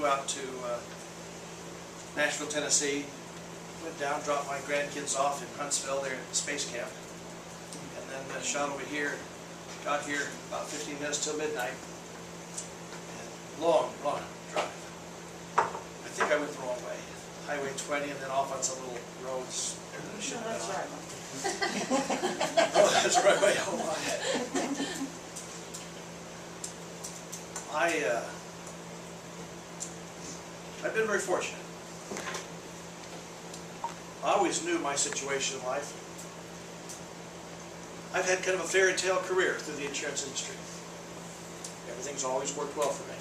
flew out to Nashville, Tennessee, went down, dropped my grandkids off in Huntsville there at the space camp, and then shot over here, got here about 15 minutes till midnight. And long, long drive. I think I went the wrong way. Highway 20 and then off on some little roads. No, that's right. Oh, that's the right way. Oh my. I've been very fortunate. I always knew my situation in life. I've had kind of a fairy tale career through the insurance industry. Everything's always worked well for me.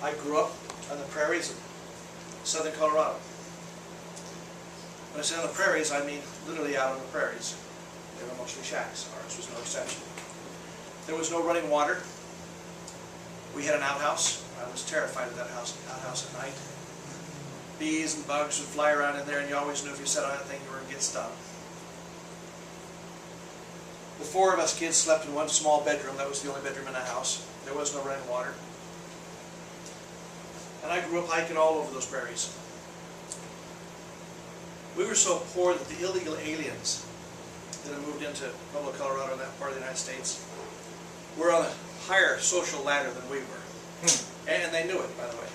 I grew up on the prairies of southern Colorado. When I say on the prairies, I mean literally out on the prairies. They were mostly shacks. Ours was no exception. There was no running water. We had an outhouse. I was terrified of that outhouse at night. Bees and bugs would fly around in there, and you always knew if you sat on that thing, you were going to get stung. The four of us kids slept in one small bedroom. That was the only bedroom in the house. There was no running water. And I grew up hiking all over those prairies. We were so poor that the illegal aliens that had moved into Pueblo, Colorado, in that part of the United States, were on a higher social ladder than we were. And they knew it, by the way.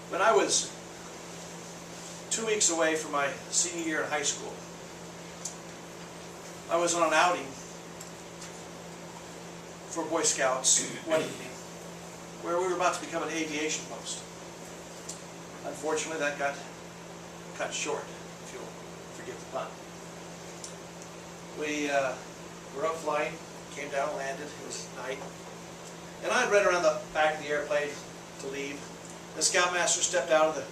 When I was 2 weeks away from my senior year in high school, I was on an outing for Boy Scouts one evening where we were about to become an aviation post. Unfortunately, that got cut short, if you'll forgive the pun. We were up flying, came down, landed, it was night. And I had run around the back of the airplane to leave. The scoutmaster stepped out of the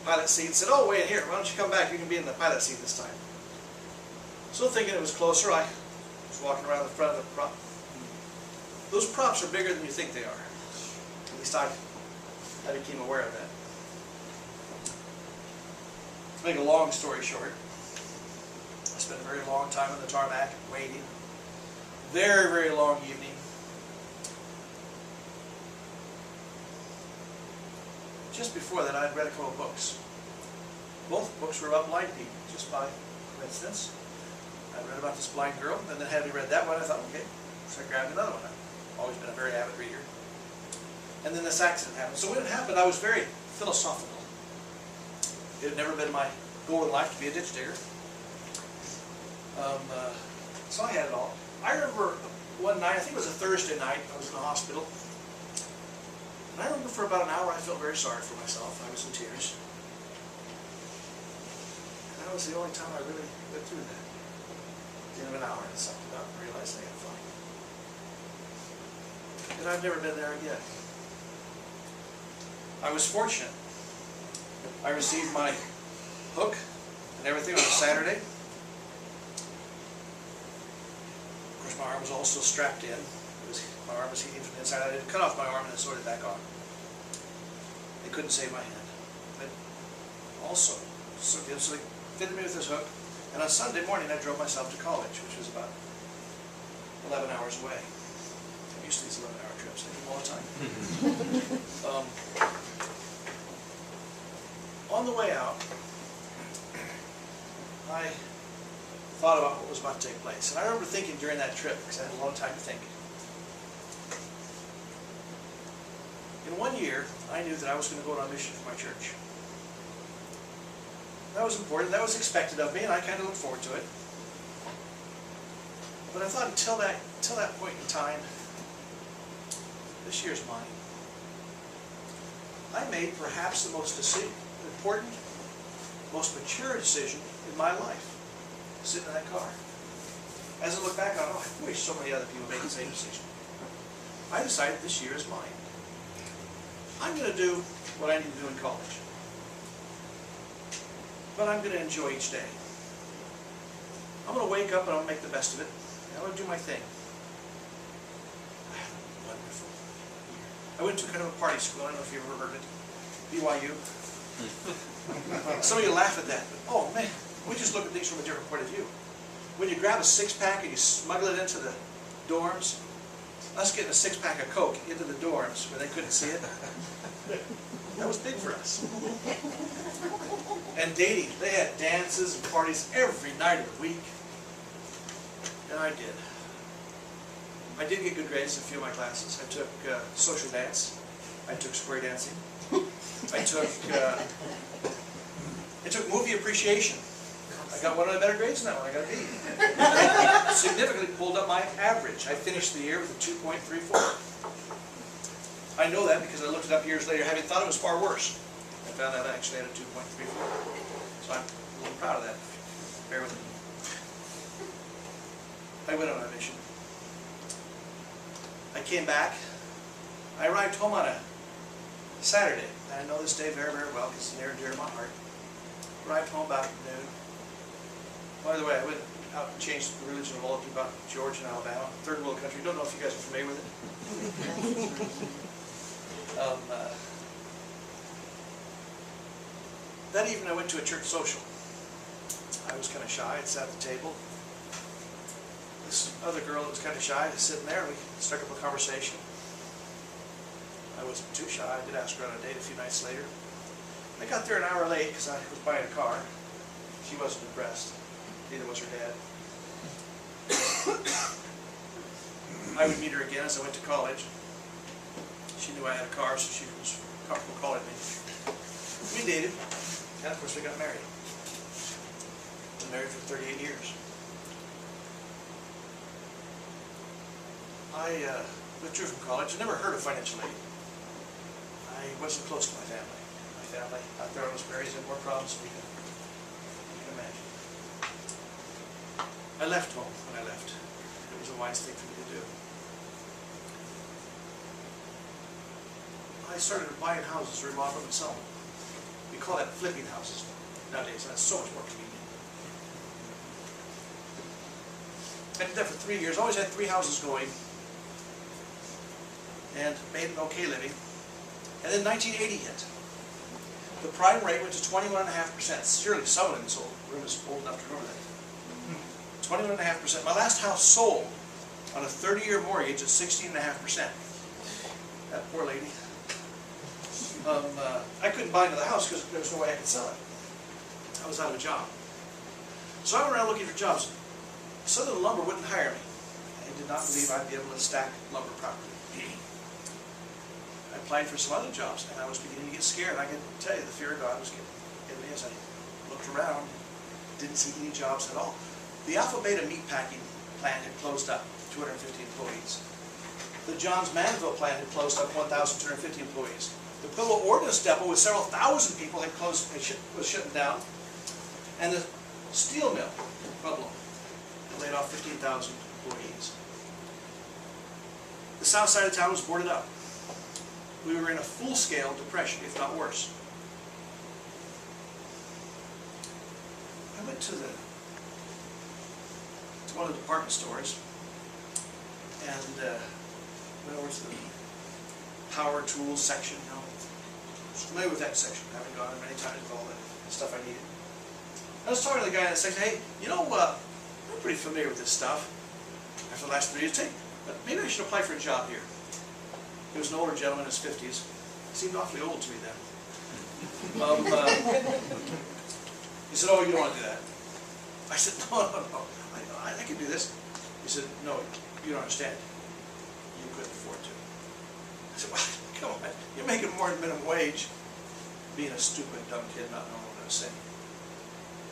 pilot seat and said, "Oh, wait here, why don't you come back, you can be in the pilot seat this time." So thinking it was closer, I was walking around the front of the prop. Those props are bigger than you think they are. At least I became aware of that. To make a long story short, I spent a very long time on the tarmac waiting. Very, very long evening. Just before that, I had read a couple of books. Both books were about blind people, just by coincidence. I read about this blind girl, and then having read that one, I thought, okay, so I grabbed another one. I've always been a very avid reader. And then this accident happened. So when it happened, I was very philosophical. It had never been my goal in life to be a ditch digger. So I had it all. I remember one night, I think it was a Thursday night, I was in the hospital. And I remember for about an hour I felt very sorry for myself. I was in tears. And that was the only time I really went through that. At the end of an hour, I sucked it up and realized I had fun. And I've never been there again. I was fortunate. I received my hook and everything on a Saturday. Of course, my arm was also strapped in. My arm was heating from the inside. I had to cut off my arm and then sewed it back on. They couldn't save my hand. But also, so they fitted me with this hook. And on Sunday morning, I drove myself to college, which was about 11 hours away. I'm used to these 11-hour trips. I do them all the time. On the way out, I thought about what was about to take place. And I remember thinking during that trip, because I had a lot of time to think. In 1 year, I knew that I was going to go on a mission for my church. That was important. That was expected of me, and I kind of looked forward to it. But I thought until that point in time, this year's mine. I made perhaps the most important, most mature decision in my life, sitting in that car. As I look back on it, I wish so many other people made the same decision. I decided this year is mine. I'm going to do what I need to do in college. But I'm going to enjoy each day. I'm going to wake up and I'm going to make the best of it. I'm going to do my thing. I had a wonderful year. I went to kind of a party school. I don't know if you've ever heard it. BYU. Some of you laugh at that, but oh man, we just look at things from a different point of view. When you grab a six-pack and you smuggle it into the dorms, us getting a 6-pack of Coke into the dorms where they couldn't see it, that was big for us. And dating, they had dances and parties every night of the week. And I did. I did get good grades in a few of my classes. I took social dance. I took square dancing. I took movie appreciation. I got one of the better grades in that one. I got a B. Significantly pulled up my average. I finished the year with a 2.34. I know that because I looked it up years later, having thought it was far worse. I found out I actually had a 2.34. So I'm a little proud of that. Bear with me. I went on a mission. I came back. I arrived home on a Saturday. And I know this day very, very well because it's near and dear to my heart. Arrived home about noon. By the way, I went out and changed the religion of loyalty about Georgia and Alabama, third world country. Don't know if you guys are familiar with it. That evening I went to a church social. I was kind of shy. I'd sat at the table. This other girl that was kind of shy was sitting there, and we struck up a conversation. I wasn't too shy. I did ask her on a date a few nights later. I got there an hour late because I was buying a car. She wasn't impressed. Neither was her dad. I would meet her again as I went to college. She knew I had a car, so she was comfortable calling me. We dated, and of course we got married. Been married for 38 years. I withdrew from college. I never heard of financial aid. I wasn't close to my family. My family out there on those prairies had more problems than you can imagine. I left home when I left. It was a wise thing for me to do. I started buying houses, remodeling and selling. We call that flipping houses nowadays. That's so much more convenient. I did that for 3 years. Always had 3 houses going. And made an okay living. And then 1980 hit. The prime rate went to 21.5%. Surely someone in this room is old enough to remember that. 21.5%. My last house sold on a 30-year mortgage at 16.5%. That poor lady. I couldn't buy into the house because there was no way I could sell it. I was out of a job. So I went around looking for jobs. Southern Lumber wouldn't hire me. I did not believe I'd be able to stack lumber properly. I applied for some other jobs, and I was beginning to get scared. I can tell you, the fear of God was getting me as I looked around. Didn't see any jobs at all. The Alpha Beta meatpacking plant had closed up, 250 employees. The Johns Manville plant had closed up, 1,250 employees. The Pillow Ordnance Depot with several thousand people had closed, was shutting down. And the steel mill, Pueblo, laid off 15,000 employees. The south side of town was boarded up. We were in a full-scale depression, if not worse. I went to one of the department stores and went over to the power tools section. You know, I was familiar with that section. I haven't gone there many times with all the stuff I needed. I was talking to the guy in that section. Hey, you know, I'm pretty familiar with this stuff. After the last 3 years, maybe I should apply for a job here. He was an older gentleman in his 50s. He seemed awfully old to me then. He said, "Oh, you don't want to do that." I said, No. I can do this. He said, "No, you don't understand. You couldn't afford to." I said, "Well, come on, you're making more than minimum wage." Being a stupid, dumb kid, not knowing what I was saying.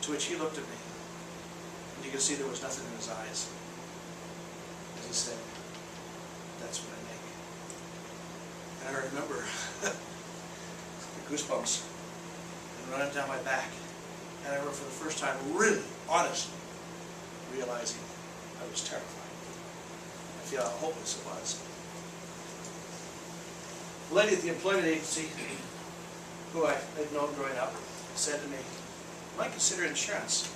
To which he looked at me, and you could see there was nothing in his eyes. As he said, "That's what I make." And I remember the goosebumps running down my back. And I remember for the first time, really, honestly, realizing I was terrified. I feel how hopeless it was. The lady at the employment agency, who I had known growing up, said to me, "You might consider insurance."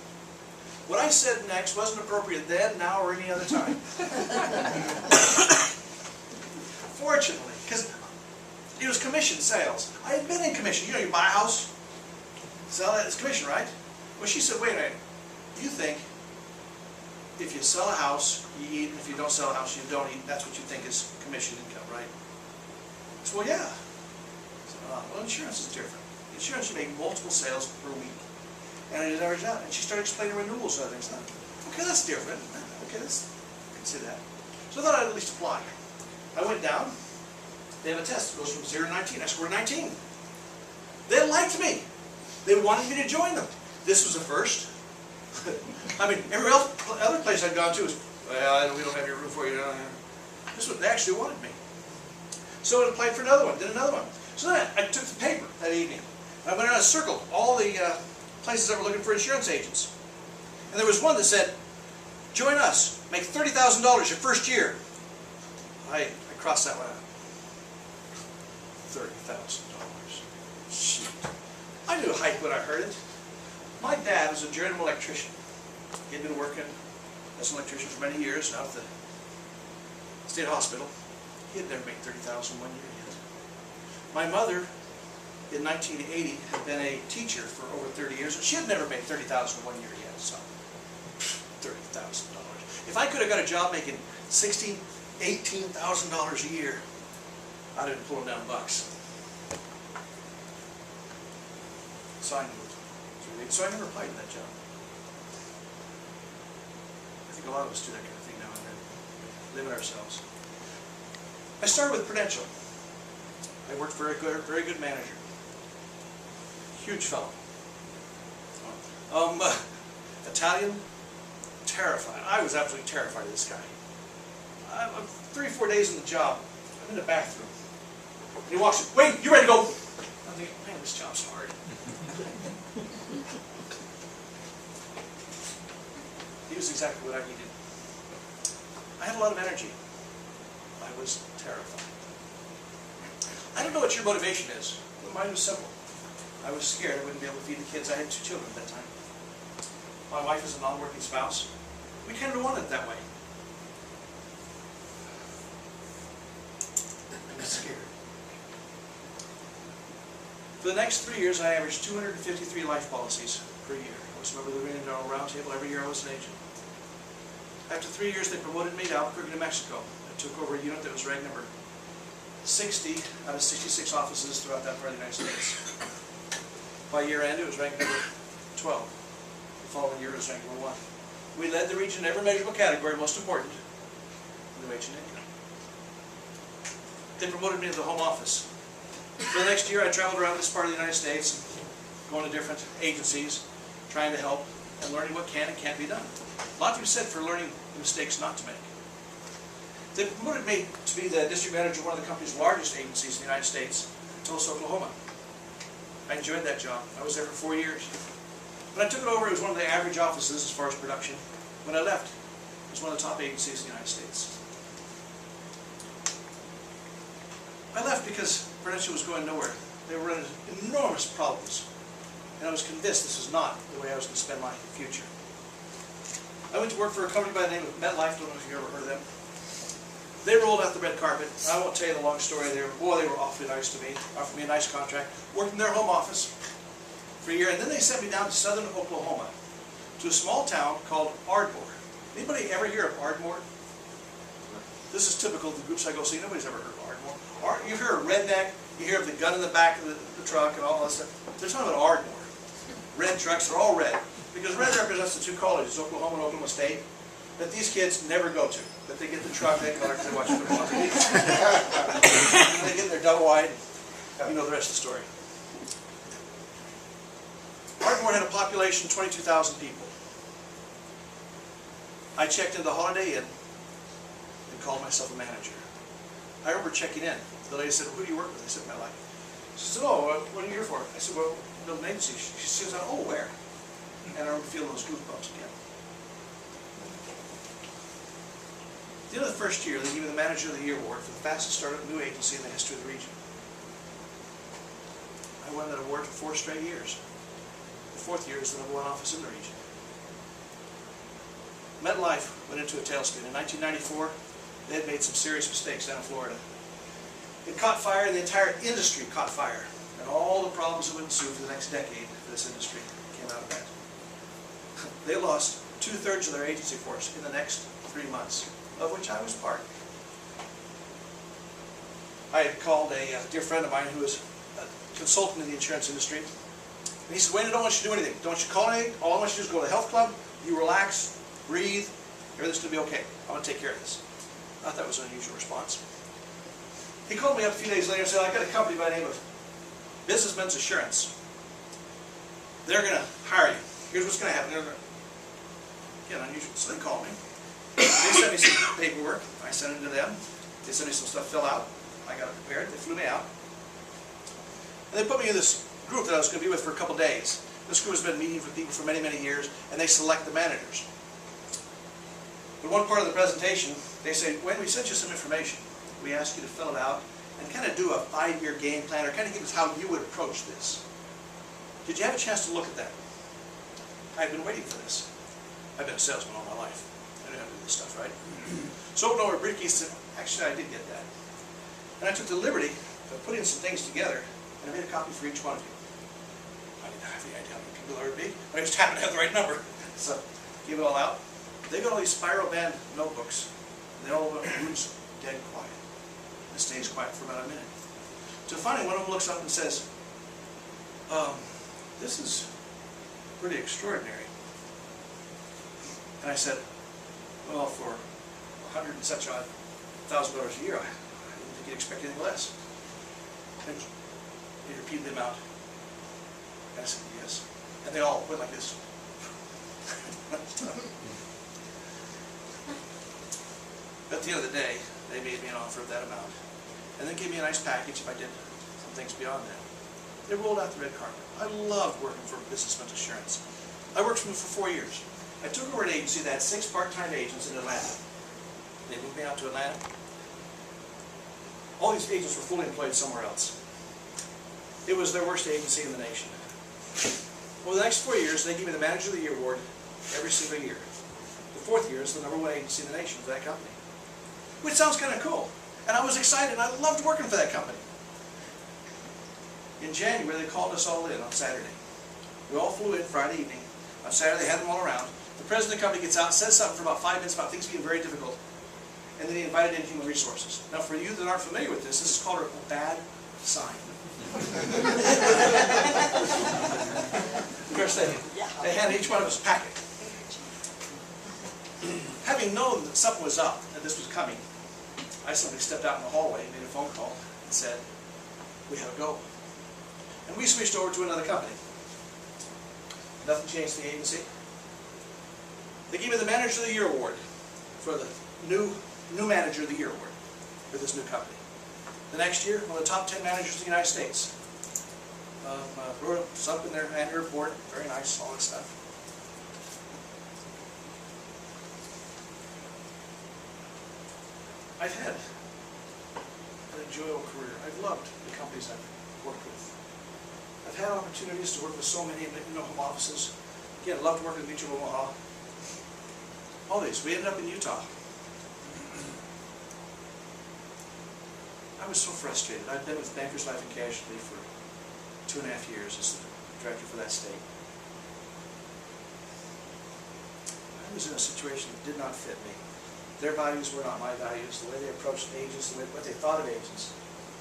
What I said next wasn't appropriate then, now, or any other time. Fortunately, because it was commission sales. I had been in commission. You know, you buy a house, sell it, it's commission, right? Well, she said, "Wait a minute, you think if you sell a house, you eat, and if you don't sell a house, you don't eat. That's what you think is commission income, right? I said, well, yeah. I said, well, insurance is different. Insurance, you make multiple sales per week. And it averaged out. And she started explaining renewals and other things. Okay, that's different. Okay, I can see that. So I thought I'd at least apply. I went down. They have a test. It goes from 0 to 19. I scored 19. They liked me. They wanted me to join them. This was a first. I mean, every other place I'd gone to was, well, we don't have your room for you. This one, they actually wanted me. So I applied for another one, did another one. So then I took the paper that evening. I went around and circled all the places that were looking for insurance agents. And there was one that said, join us, make $30,000 your first year. I crossed that one out. $30,000. Shoot. I knew hype when I heard it. My dad was a journeyman electrician. He had been working as an electrician for many years out at the state hospital. He had never made $30,000 1 year yet. My mother, in 1980, had been a teacher for over 30 years, and she had never made $30,000 1 year yet. So, $30,000. If I could have got a job making $16,000, $18,000 a year, I'd have been pulling down bucks. So I moved. So I never applied to that job. I think a lot of us do that kind of thing now and then. Limit ourselves. I started with Prudential. I worked for a very good manager. Huge fellow. Italian, terrified. I was absolutely terrified of this guy. 3 or 4 days in the job. I'm in the bathroom. And he walks in, wait, you ready to go? I'm thinking, man, this job's hard. He was exactly what I needed. I had a lot of energy. I was terrified. I don't know what your motivation is. Mine was simple. I was scared I wouldn't be able to feed the kids. I had 2 children at that time. My wife is a non-working spouse. We kind of wanted it that way. I was scared. For the next 3 years, I averaged 253 life policies per year. I was a member of the Million-Dollar Round Table. Every year I was an agent. After 3 years, they promoted me to Albuquerque, New Mexico. I took over a unit that was ranked number 60 out of 66 offices throughout that part of the United States. By year end, it was ranked number 12. The following year, it was ranked number 1. We led the region in every measurable category, most important, new agent income. They promoted me to the home office. For the next year, I traveled around this part of the United States, going to different agencies, trying to help and learning what can and can't be done. A lot to be said for learning the mistakes not to make. They promoted me to be the district manager of one of the company's largest agencies in the United States, Tulsa, Oklahoma. I enjoyed that job. I was there for 4 years. When I took it over, it was one of the average offices as far as production. When I left, it was one of the top agencies in the United States. I left because Prudential was going nowhere. They were running enormous problems. And I was convinced this was not the way I was going to spend my future. I went to work for a company by the name of MetLife. Don't know if you've ever heard of them. They rolled out the red carpet. I won't tell you the long story there. Boy, they were awfully nice to me. Offered me a nice contract. Worked in their home office for a year. And then they sent me down to southern Oklahoma to a small town called Ardmore. Anybody ever hear of Ardmore? This is typical of the groups I go see. Nobody's ever heard of Ardmore. You hear a redneck. You hear of the gun in the back of the truck and all that stuff. They're talking about Ardmore. Red trucks, they're all red. Because red represents the 2 colleges, Oklahoma and Oklahoma State, that these kids never go to. That they get the truck, they color because they watch football. They get their double wide. You know the rest of the story. Ardmore had a population of 22,000 people. I checked into the Holiday Inn and called myself a manager. I remember checking in. The lady said, who do you work with? I said, MetLife. She said, oh, what are you here for? I said, well, build an agency. She says, oh, where? And I remember feeling those goosebumps again. At the end of the first year, they gave me the Manager of the Year award for the fastest startup new agency in the history of the region. I won that award for 4 straight years. The 4th year is the #1 office in the region. MetLife went into a tailspin. In 1994, they had made some serious mistakes down in Florida. It caught fire, and the entire industry caught fire. And all the problems that would ensue for the next decade for this industry came out of that. They lost 2/3 of their agency force in the next 3 months, of which I was part. I had called a dear friend of mine who was a consultant in the insurance industry, and he said, Wayne, I don't want you to do anything. Don't you call anything. All I want you to do is go to the health club, you relax, breathe, everything's going to be okay. I'm going to take care of this. I thought that was an unusual response. He called me up a few days later and said, I got a company by the name of Businessmen's Assurance. They're going to hire you. Here's what's going to happen. They're going to, again, unusual. So they called me. They sent me some paperwork. I sent it to them. They sent me some stuff to fill out. I got it prepared. They flew me out. And they put me in this group that I was going to be with for a couple days. This group has been meeting with people for many, many years, and they select the managers. But one part of the presentation, they say, Wayne, we sent you some information. We asked you to fill it out and kind of do a 5-year game plan, or kind of give us how you would approach this. Did you have a chance to look at that? I've been waiting for this. I've been a salesman all my life. I didn't have to do this stuff, right? So I opened over a briefcase and actually I did get that. And I took the liberty of putting some things together, and I made a copy for each one of you. I didn't have any idea how many people there would be, but I just happened to have the right number. So, give it all out. They got all these spiral band notebooks, and they all went in rooms dead quiet. It stays quiet for about a minute. So finally, one of them looks up and says, this is pretty extraordinary. And I said, well, for $100 and such odd $1,000 a year, I didn't think you'd expect anything less. And he repeated the amount. And I said, yes. And they all went like this. At the end of the day, they made me an offer of that amount. And then gave me a nice package if I did some things beyond that. They rolled out the red carpet. I loved working for Businessmen's Assurance. I worked for them for 4 years. I took over an agency that had 6 part-time agents in Atlanta. They moved me out to Atlanta. All these agents were fully employed somewhere else. It was their worst agency in the nation. Over the next 4 years, they gave me the Manager of the Year award every single year. The 4th year is the #1 agency in the nation for that company. Which sounds kind of cool. And I was excited. I loved working for that company. In January, they called us all in on Saturday. We all flew in Friday evening. On Saturday, they had them all around. The president of the company gets out and says something for about 5 minutes about things being very difficult. And then he invited in human resources. Now, for you that aren't familiar with this is called a bad sign. Of course, they handed each one of us a packet. Having known that something was up, that this was coming, I simply stepped out in the hallway and made a phone call and said, we have to go. And we switched over to another company. Nothing changed in the agency. They gave me the Manager of the Year award for the new Manager of the Year award for this new company. The next year, one of the top 10 managers in the United States. Wrote up in their annual report. Very nice, all that stuff. I've had an enjoyable career. I've loved the companies I've worked with. I've had opportunities to work with so many in home offices. Again, I loved working with Mutual of Omaha. All these. We ended up in Utah. I was so frustrated. I'd been with Bankers Life and Casualty for 2.5 years as the director for that state. I was in a situation that did not fit me. Their values were not my values. The way they approached agents, what they thought of agents,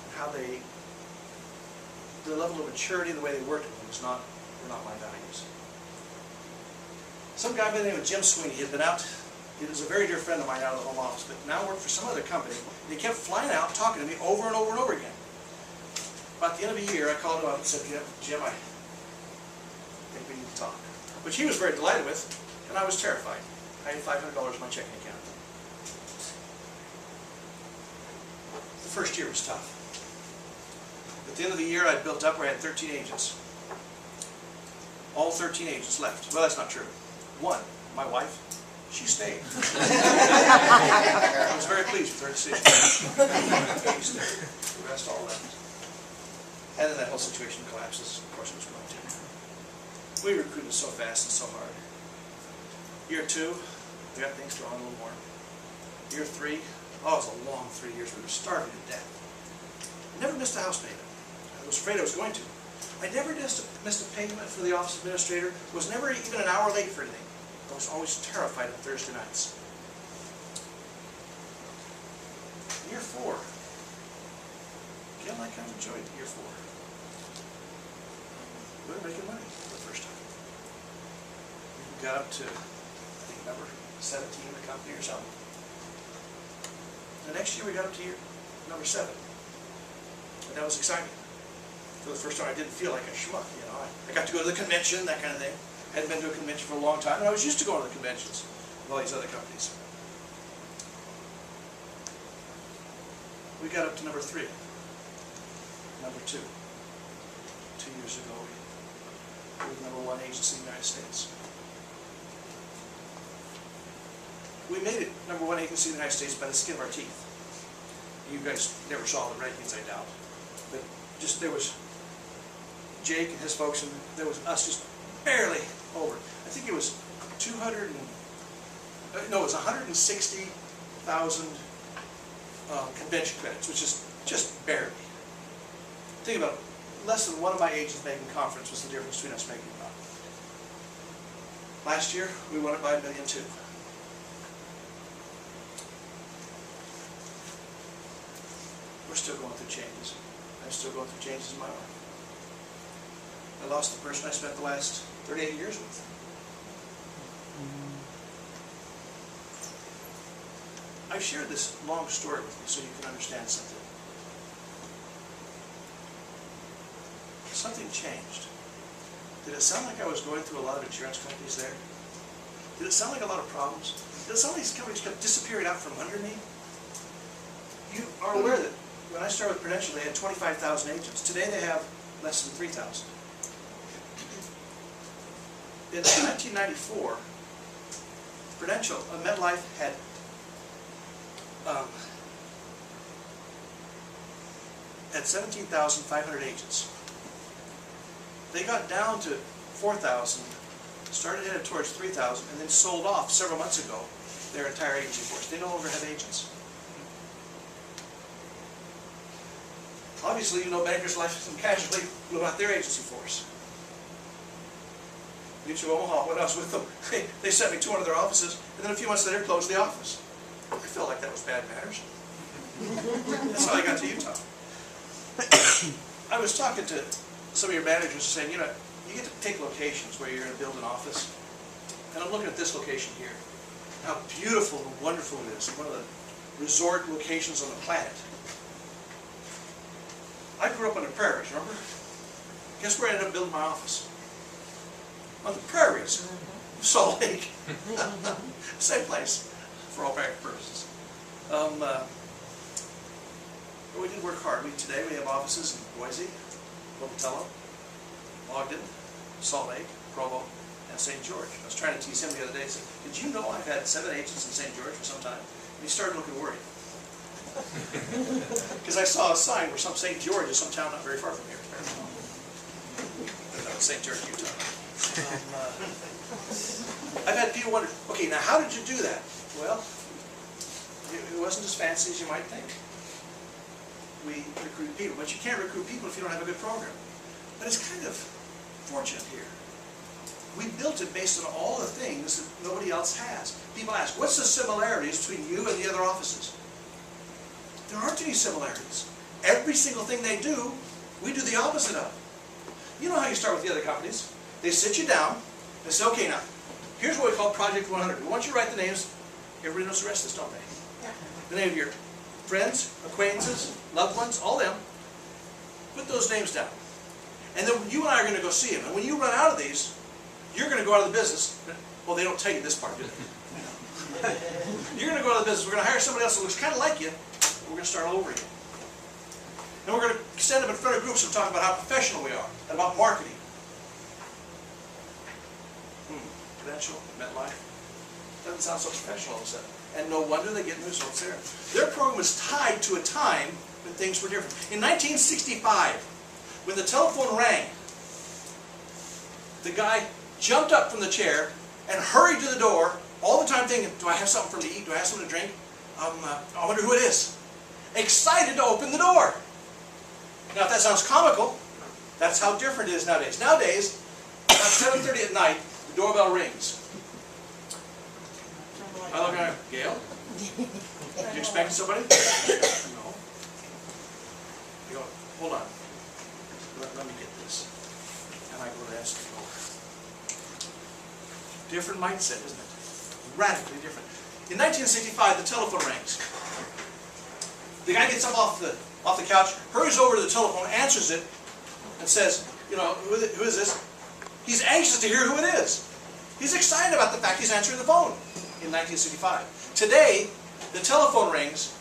and how they, the level of maturity, the way they worked with them were not my values. Some guy by the name of Jim Sweeney, he had been out, he was a very dear friend of mine out of the home office, but now worked for some other company, and he kept flying out talking to me over and over and over again. About the end of a year, I called him up and said, Jim, I think we need to talk. Which he was very delighted with, and I was terrified. I had $500 in my checking account. The first year was tough. At the end of the year, I'd built up where I had 13 agents. All 13 agents left. Well, that's not true. One, my wife, she stayed. I was very pleased with her decision. She stayed. The rest all left. And then that whole situation collapses. Of course, it was going to. We recruited so fast and so hard. Year 2, we got things going a little more. Year 3, oh, it was a long 3 years. We were starving to death. I never missed a house payment. I was afraid I was going to. I never missed a payment for the office administrator. Was never even an hour late for anything. I was always terrified of Thursday nights. Year 4. Again, I kind of enjoyed year 4. We were making money for the first time. We got up to, I think, number 17 in the company or something. The next year we got up to year number 7. And that was exciting. For the first time I didn't feel like a schmuck, you know. I got to go to the convention, that kind of thing. I hadn't been to a convention for a long time, and I was used to going to the conventions of all these other companies. We got up to number 3. Number 2. 2 years ago, we were the number 1 agency in the United States. We made it number 1 agency in the United States by the skin of our teeth. You guys never saw the rankings, I doubt. But just there was Jake and his folks, and there was us just barely over. I think it was 160,000 convention credits, which is just barely. Think about it. Less than one of my agents making conference was the difference between us making about. Last year, we won it by $1.2 million. We're still going through changes. I'm still going through changes in my life. I lost the person I spent the last 38 years with. I've shared this long story with you so you can understand something. Something changed. Did it sound like I was going through a lot of insurance companies there? Did it sound like a lot of problems? Did it sound like these companies kept disappearing out from under me? You are aware that when I started with Prudential, they had 25,000 agents. Today they have less than 3,000. In 1994, Prudential, MetLife had at 17,500 agents. They got down to 4,000, started headed towards 3,000, and then sold off several months ago their entire agency force. They no longer have agents. Obviously, you know Bankers Life and Casualty blew out their agency force. Mutual Omaha, when I was with them, they sent me to one of their offices, and then a few months later closed the office. I felt like that was bad manners. That's how I got to Utah. I was talking to some of your managers saying, you know, you get to take locations where you're going to build an office. And I'm looking at this location here. How beautiful and wonderful it is. One of the resort locations on the planet. I grew up on the prairies, remember? Guess where I ended up building my office? On the prairies. Salt Lake. Same place, for all practical purposes. We did work hard. Today we have offices in Boise, Pocatello, Ogden, Salt Lake, Provo, and St. George. I was trying to tease him the other day and said, did you know I've had 7 agents in St. George for some time? And he started looking worried. Because I saw a sign where some St. George is some town not very far from here. That was St. George, Utah. I've had people wonder, okay, now how did you do that? Well, it wasn't as fancy as you might think. We recruit people, but you can't recruit people if you don't have a good program. But it's kind of fortunate here. We built it based on all the things that nobody else has. People ask, what's the similarities between you and the other offices? There aren't any similarities. Every single thing they do, we do the opposite of. You know how you start with the other companies. They sit you down, they say, okay now, here's what we call Project 100. We want you to write the names. Everybody knows the rest of this, don't they? Yeah. The name of your friends, acquaintances, loved ones, all them. Put those names down. And then you and I are going to go see them. And when you run out of these, you're going to go out of the business. Well, they don't tell you this part, do they? You're going to go out of the business. We're going to hire somebody else that looks kind of like you. We're going to start all over again. And we're going to stand up in front of groups and talk about how professional we are and about marketing. Prudential, MetLife. Doesn't sound so professional all of a sudden. And no wonder they get results there. Their program was tied to a time when things were different. In 1965, when the telephone rang, the guy jumped up from the chair and hurried to the door, all the time thinking, do I have something for him to eat? Do I have something to drink? I wonder who it is. Excited to open the door. Now, if that sounds comical, that's how different it is nowadays. Nowadays, about 7:30 at night, the doorbell rings. I look at him, Gail? You expecting somebody? No. You go, hold on. Let me get this. And I go to answer the door. Different mindset, isn't it? Radically different. In 1965, the telephone rings. The guy gets up off the couch, hurries over to the telephone, answers it, and says, you know, who is this? He's anxious to hear who it is. He's excited about the fact he's answering the phone in 1965. Today, the telephone rings,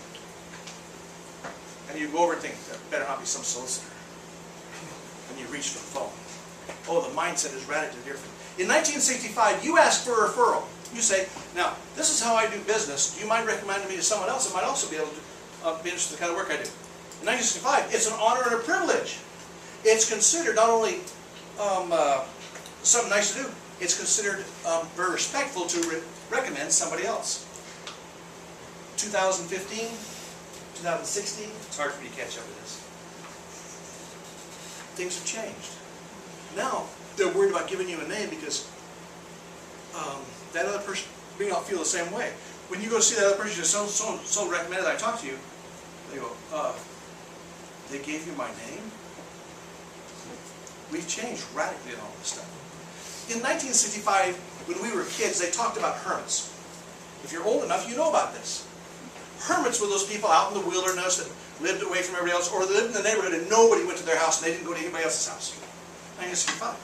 and you go over and think, there better not be some solicitor. And you reach for the phone. Oh, the mindset is radically different. In 1965, you ask for a referral. You say, now, this is how I do business. Do you mind recommending me to someone else that might also be able to be interested in the kind of work I do? In 1965, it's an honor and a privilege. It's considered not only something nice to do, it's considered very respectful to recommend somebody else. 2015, 2016, it's hard for me to catch up with this. Things have changed. Now, they're worried about giving you a name because that other person may not feel the same way. When you go see that other person, so recommended I talk to you, they go, they gave you my name? We've changed radically in all this stuff. In 1965, when we were kids, they talked about hermits. If you're old enough, you know about this. Hermits were those people out in the wilderness that lived away from everybody else, or they lived in the neighborhood and nobody went to their house and they didn't go to anybody else's house. 1965.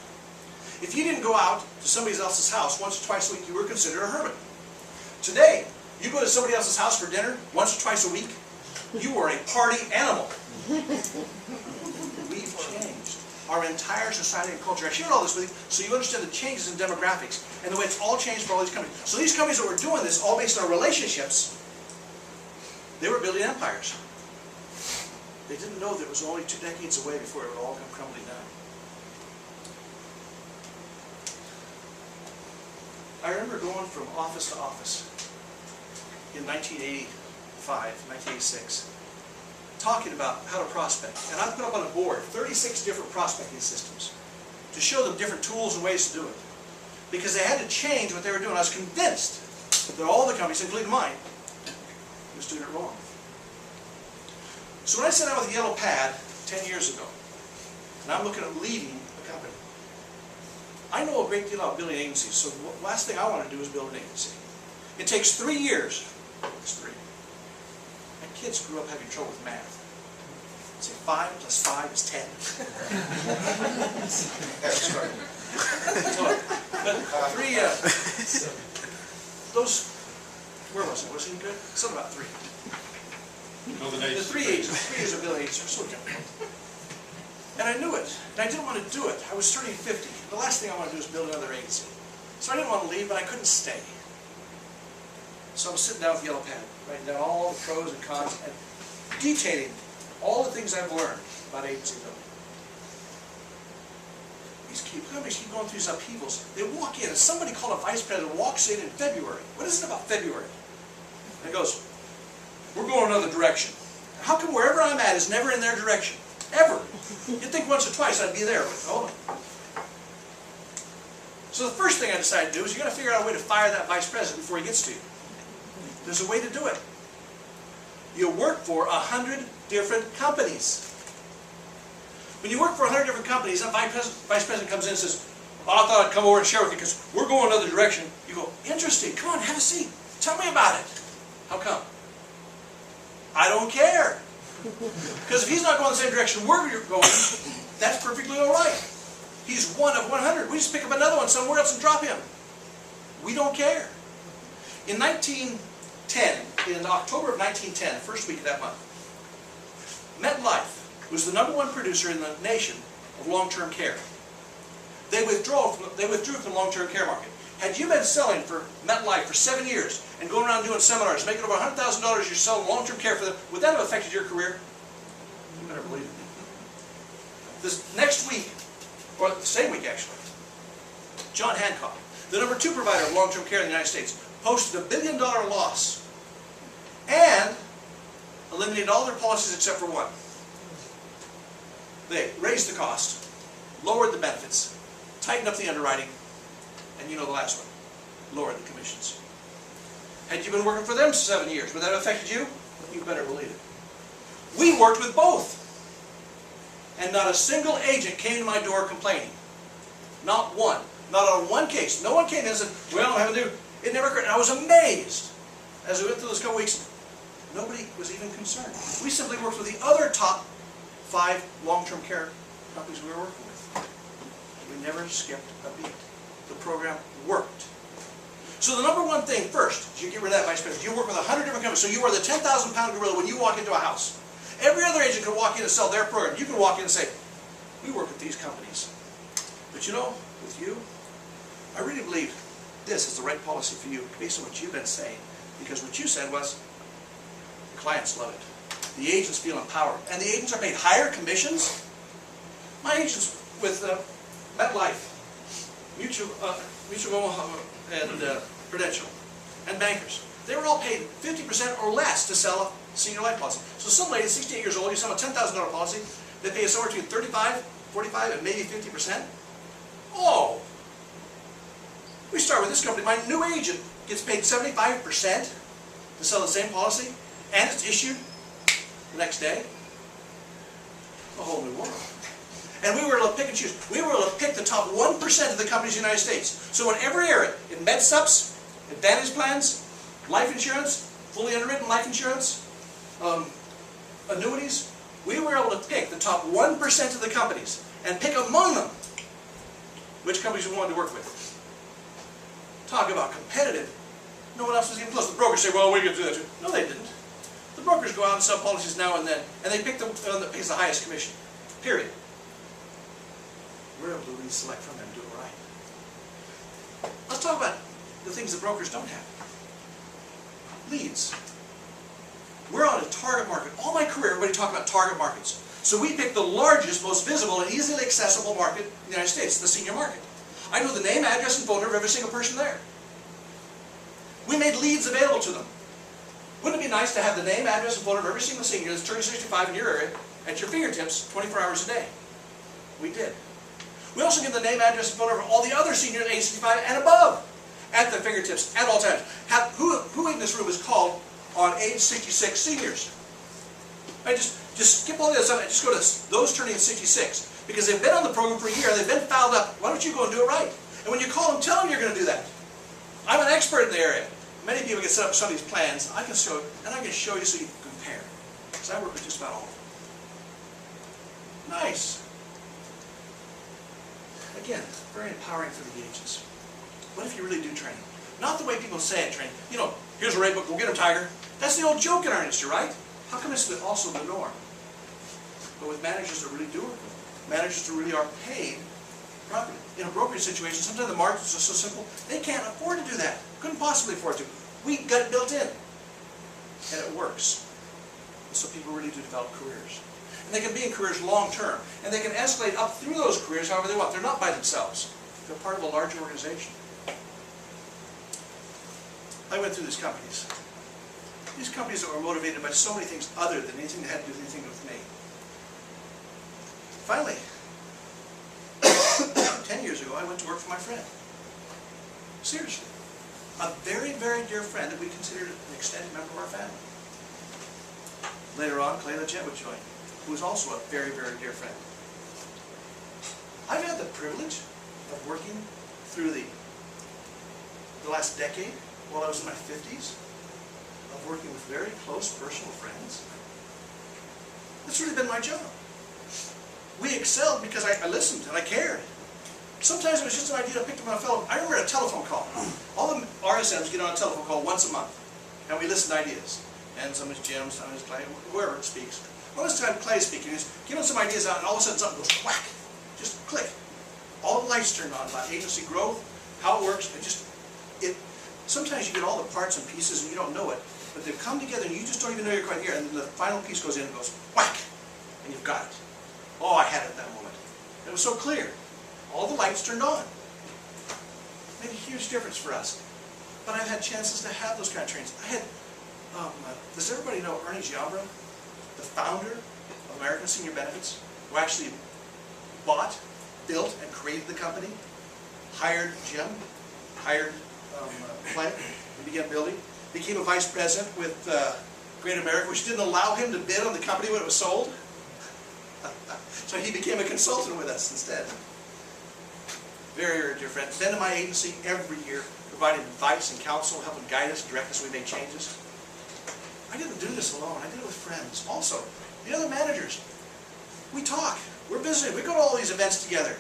If you didn't go out to somebody else's house once or twice a week, you were considered a hermit. Today, you go to somebody else's house for dinner once or twice a week, you are a party animal. We've changed our entire society and culture. I shared all this with you so you understand the changes in demographics and the way it's all changed for all these companies. So these companies that were doing this, all based on relationships, they were building empires. They didn't know that it was only 2 decades away before it would all come crumbling down. I remember going from office to office in 1985, 1986, talking about how to prospect. And I put up on a board 36 different prospecting systems to show them different tools and ways to do it. Because they had to change what they were doing. I was convinced that all the companies, including mine, was doing it wrong. So when I sat down with a yellow pad 10 years ago, and I'm looking at leading a company, I know a great deal about building agencies, so the last thing I want to do is build an agency. It takes 3 years. It's 3. My kids grew up having trouble with math. I'd say 5 plus 5 is 10. But 3, those, where was it? Was it good? Something about 3. The 3 agencies, 3 years of building agencies are so difficult. And I knew it, and I didn't want to do it. I was turning 50. The last thing I want to do is build another agency. So I didn't want to leave, but I couldn't stay. So I was sitting down with the yellow pad, writing down all the pros and cons, and detailing all the things I've learned about agency building. These companies keep going through these upheavals. They walk in, and somebody called a vice president walks in February. What is it about February? And he goes, we're going another direction. How come wherever I'm at is never in their direction? Ever. You'd think once or twice I'd be there, but hold on. So the first thing I decided to do is you got to figure out a way to fire that vice president before he gets to you. There's a way to do it. You work for 100 different companies. When you work for 100 different companies, that vice president comes in and says, well, I thought I'd come over and share with you because we're going another direction. You go, interesting, come on, have a seat. Tell me about it. How come? I don't care. Because if he's not going the same direction we're going, that's perfectly all right. He's one of 100. We just pick up another one somewhere else and drop him. We don't care. In 1910, in October of 1910, first week of that month, MetLife was the #1 producer in the nation of long-term care. They withdrew from the long-term care market. Had you been selling for MetLife for 7 years and going around doing seminars, making over $100,000 you're selling long-term care for them, would that have affected your career? You better believe it. This next week, or the same week actually, John Hancock, the #2 provider of long-term care in the United States, posted $1 billion loss and eliminated all their policies except for one. They raised the cost, lowered the benefits, tightened up the underwriting, and you know the last one, lowered the commissions. Had you been working for them 7 years, would that have affected you? You better believe it. We worked with both. And not a single agent came to my door complaining. Not one. Not on one case. No one came in and said, well, I'm having to do. It never occurred. And I was amazed. As we went through those couple weeks, nobody was even concerned. We simply worked with the other top 5 long-term care companies we were working with. We never skipped a beat. The program worked. So the number one thing first is you get rid of that vice president. You work with 100 different companies. So you are the 10,000-pound gorilla when you walk into a house. Every other agent can walk in and sell their program. You can walk in and say, we work with these companies. But you know, with you, I really believe this is the right policy for you based on what you've been saying. Because what you said was, the clients love it. The agents feel empowered. And the agents are paid higher commissions. My agents with MetLife, Mutual and Prudential, and bankers, they were all paid 50% or less to sell a senior life policy. So some lady, 68 years old, you sell a $10,000 policy, they pay us somewhere between 35, 45, and maybe 50%. Oh! We start with this company. My new agent gets paid 75% to sell the same policy, and it's issued the next day. A whole new world. And we were able to pick and choose. We were able to pick the top 1% of the companies in the United States. So in every area, in MedSups, Advantage plans, life insurance, fully underwritten life insurance, annuities, we were able to pick the top 1% of the companies and pick among them which companies we wanted to work with. Talk about competitive. No one else was even close. The brokers say, well, we can do that too. No, they didn't. The brokers go out and sell policies now and then, and they pick the one that pays the highest commission. Period. We're able to really select from them and do it right. Let's talk about the things that brokers don't have. Leads. We're on a target market. All my career, everybody talked about target markets. So we picked the largest, most visible, and easily accessible market in the United States, the senior market. I know the name, address, and phone number of every single person there. We made leads available to them. Wouldn't it be nice to have the name, address, and phone number of every single senior that's turning 65 in your area at your fingertips 24 hours a day? We did. We also give the name, address, and phone number of all the other seniors age 65 and above at their fingertips at all times. Who in this room is called on age 66 seniors? Right, just skip all the other stuff and just go to those turning 66. Because they've been on the program for a year, they've been fouled up. Why don't you go and do it right? And when you call them, tell them you're going to do that. I'm an expert in the area. Many people get set up some of these plans. I can show, and I can show you so you can compare. Because I work with just about all of them. Nice. Again, very empowering for the agents. What if you really do training? Not the way people say it, training. You know, here's a rate book, go get them, Tiger. That's the old joke in our industry, right? How come it's also the norm? But with managers that really do work with them, managers that really are paid properly. In a brokerage situation, sometimes the margins are so simple, they can't afford to do that. Couldn't possibly afford to. We got it built in. And it works. And so people really do develop careers. And they can be in careers long term. And they can escalate up through those careers however they want. They're not by themselves. They're part of a larger organization. I went through these companies. These companies that were motivated by so many things other than anything that had to do with anything with me. Finally, 10 years ago, I went to work for my friend. Seriously. A very, very dear friend that we considered an extended member of our family. Later on, Clay Legette would join, who was also a very, very dear friend. I've had the privilege of working through the last decade, while I was in my 50s, of working with very close personal friends. That's really been my job. We excelled because I listened and I cared. Sometimes it was just an idea I picked up on a phone. I remember a telephone call. All the RSMs get on a telephone call once a month, and we listen to ideas. And some is Jim, some is Clay, whoever speaks. Well, this time Clay's speaking. He's giving some ideas out, and all of a sudden something goes whack. Just click. All the lights turned on about agency growth, how it works, and sometimes you get all the parts and pieces and you don't know it, but they come together and you just don't even know you're quite here, and then the final piece goes in and goes whack, and you've got it. Oh, I had it at that moment. It was so clear. All the lights turned on. Made a huge difference for us. But I've had chances to have those kind of trainings. I had, does everybody know Ernie Giambra, the founder of American Senior Benefits, who actually bought, built, and created the company, hired Jim, hired Clay, and began building. became a vice president with Great America, which didn't allow him to bid on the company when it was sold. So he became a consultant with us instead. Very, very dear friend. Been to my agency every year, providing advice and counsel, helping guide us, direct us as we make changes. I didn't do this alone. I did it with friends. Also, the other managers. We talk. We're visiting. We go to all these events together.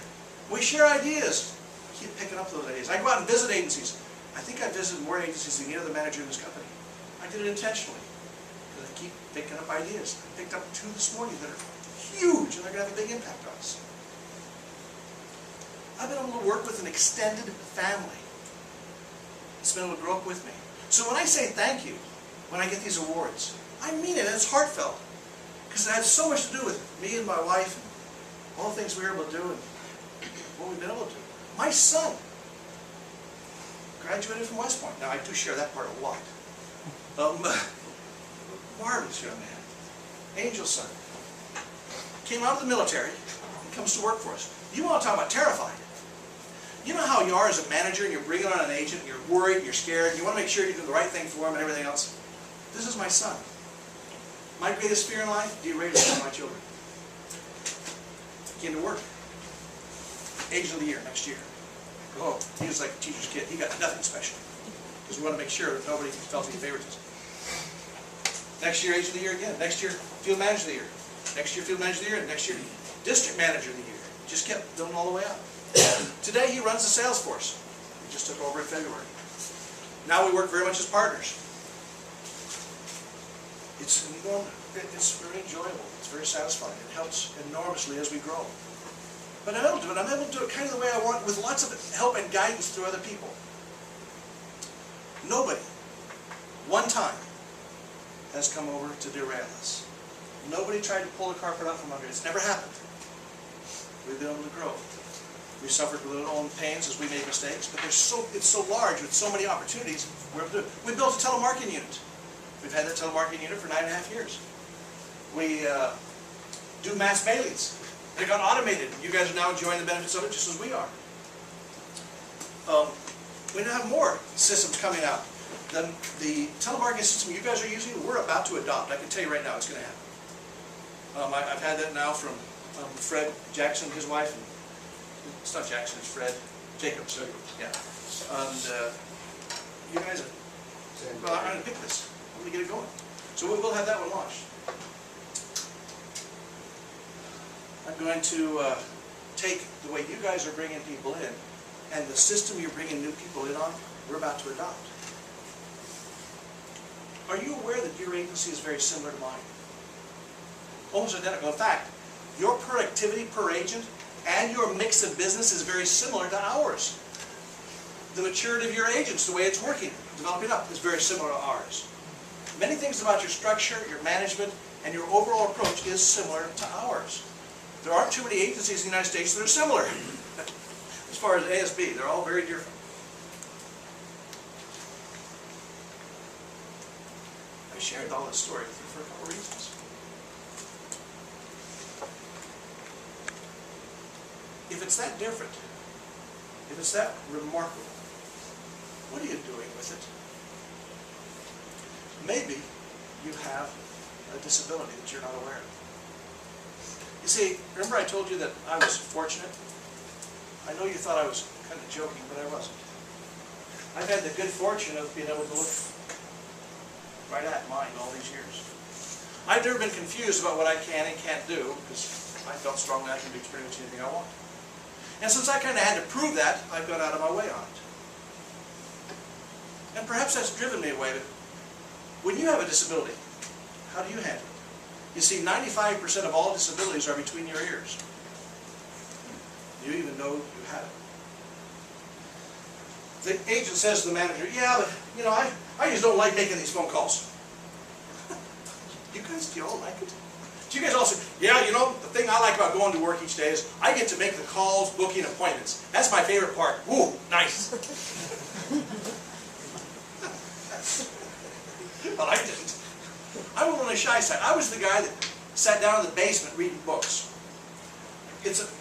We share ideas. Keep picking up those ideas. I go out and visit agencies. I think I visited more agencies than any other manager in this company. I did it intentionally. Because I keep picking up ideas. I picked up 2 this morning that are huge, and they're going to have a big impact on us. I've been able to work with an extended family. It's been able to grow up with me. So when I say thank you, when I get these awards, I mean it, and it's heartfelt. Because it has so much to do with me and my wife, and all the things we were able to do, and what we've been able to do. My son graduated from West Point. Now, I do share that part a lot. Marvelous young man. Angel son. Came out of the military and comes to work for us. You want to talk about terrified. You know how you are as a manager and you're bringing on an agent and you're worried and you're scared and you want to make sure you do the right thing for him and everything else? This is my son. My greatest fear in life, derailing my children. Came to work. Agent of the year next year. Oh, he was like a teacher's kid. He got nothing special. Because we want to make sure that nobody felt any favoritism. Next year, agent of the year again. Next year, field manager of the year. Next year, field manager of the year. And next year, district manager of the year. Just kept going all the way up. Today, he runs the sales force. We just took over in February. Now we work very much as partners. It's very enjoyable. It's very satisfying. It helps enormously as we grow. But I'm able to do it. I'm able to do it kind of the way I want, with lots of help and guidance through other people. Nobody, one time, has come over to derail us. Nobody tried to pull the carpet out from under. It's never happened. We've been able to grow. We suffered with our own pains as we made mistakes, but it's so large with so many opportunities. We're able to do it. We built a telemarketing unit. We've had that telemarketing unit for 9.5 years. We do mass mailings. They got automated. You guys are now enjoying the benefits of it just as we are. We now have more systems coming out. The telemarketing system you guys are using, we're about to adopt. I can tell you right now it's going to happen. I've had that now from Fred Jackson, his wife. And it's not Jackson, it's Fred Jacobs. Yeah. And you guys are, well, I'm going to pick this. I'm going to get it going. So we'll have that one launched. I'm going to take the way you guys are bringing people in and the system you're bringing new people in on, we're about to adopt. Are you aware that your agency is very similar to mine? Almost identical. In fact, your productivity per agent and your mix of business is very similar to ours. The maturity of your agents, the way it's working, developing up, is very similar to ours. Many things about your structure, your management, and your overall approach is similar to ours. There aren't too many agencies in the United States that are similar. As far as ASB, they're all very different. I shared all this story with you for a couple of reasons. If it's that different, if it's that remarkable, what are you doing with it? Maybe you have a disability that you're not aware of. You see, remember I told you that I was fortunate? I know you thought I was kind of joking, but I wasn't. I've had the good fortune of being able to look right at mine all these years. I've never been confused about what I can and can't do, because I felt strongly I can do pretty much anything I want. And since I kind of had to prove that, I've gone out of my way on it. And perhaps that's driven me away, but when you have a disability, how do you handle it? You see, 95% of all disabilities are between your ears. You even know you have it. The agent says to the manager, yeah, but, you know, I just don't like making these phone calls. You guys, do you all like it? Do you guys all say, yeah, you know, the thing I like about going to work each day is I get to make the calls, booking appointments. That's my favorite part. Ooh, nice. Well, I didn't. I was on the shy side. I was the guy that sat down in the basement reading books.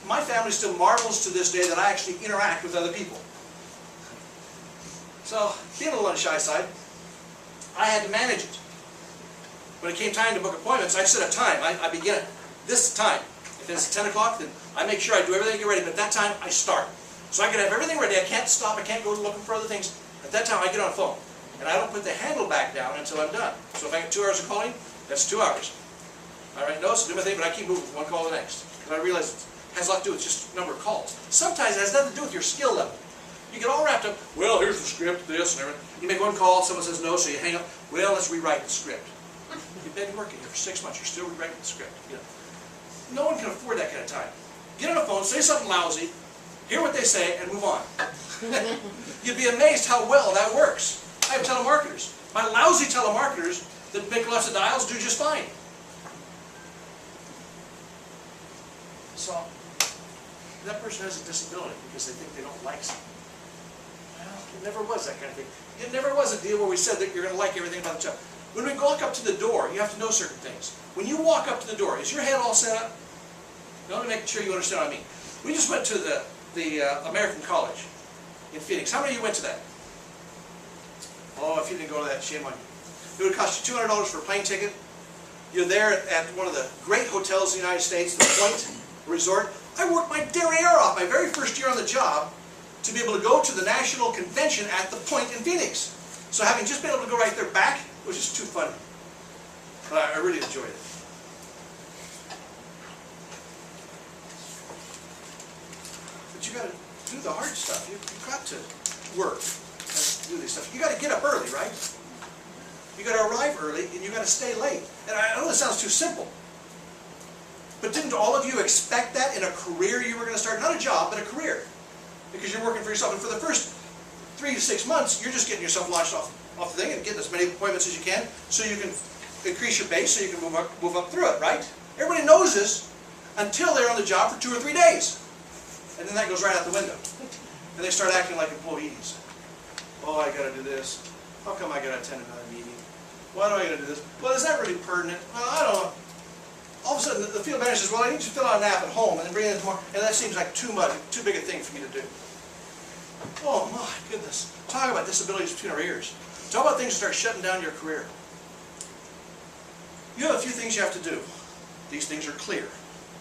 My family still marvels to this day that I actually interact with other people. So, being a little on the shy side, I had to manage it. When it came time to book appointments, I set a time. I begin at this time. If it's 10 o'clock, then I make sure I do everything to get ready, but at that time, I start. So I can have everything ready. I can't stop. I can't go looking for other things. At that time, I get on the phone. And I don't put the handle back down until I'm done. So if I get 2 hours of calling, that's 2 hours. I write notes, do my thing, but I keep moving from one call to the next. Because I realize it has a lot to do with just number of calls. Sometimes it has nothing to do with your skill level. You get all wrapped up, well, here's the script, this, and everything. You make one call, someone says no, so you hang up. Well, let's rewrite the script. You've been working here for 6 months, you're still rewriting the script. You know. No one can afford that kind of time. Get on the phone, say something lousy, hear what they say, and move on. You'd be amazed how well that works. I have telemarketers. My lousy telemarketers that make lots of dials do just fine. So, that person has a disability because they think they don't like something. Well, it never was that kind of thing. It never was a deal where we said that you're going to like everything about the job. When we walk up to the door, you have to know certain things. When you walk up to the door, is your head all set up? Now, let me make sure you understand what I mean. We just went to the American College in Phoenix. How many of you went to that? Oh, if you didn't go to that, shame on you. It would cost you $200 for a plane ticket. You're there at one of the great hotels in the United States, the Point Resort. I worked my derriere off my very first year on the job to be able to go to the national convention at the Point in Phoenix. So having just been able to go right there back, it was just too funny. But I really enjoyed it. But you got to do the hard stuff. You've got to work and do this stuff. You got to get up early, right? You got to arrive early and you got to stay late. And I know this sounds too simple. But didn't all of you expect that in a career you were going to start? Not a job, but a career. Because you're working for yourself. And for the first 3 to 6 months, you're just getting yourself launched off the thing and getting as many appointments as you can so you can increase your base so you can move up through it, right? Everybody knows this until they're on the job for 2 or 3 days. And then that goes right out the window. And they start acting like employees. Oh, I got to do this. How come I got to attend another meeting? Why do I got to do this? Well, is that really pertinent? Well, I don't know. All of a sudden, the field manager says, well, I need you to fill out an app at home and then bring it in tomorrow. And that seems like too big a thing for me to do. Oh, my goodness. Talk about disabilities between our ears. Talk about things that start shutting down your career. You have a few things you have to do. These things are clear.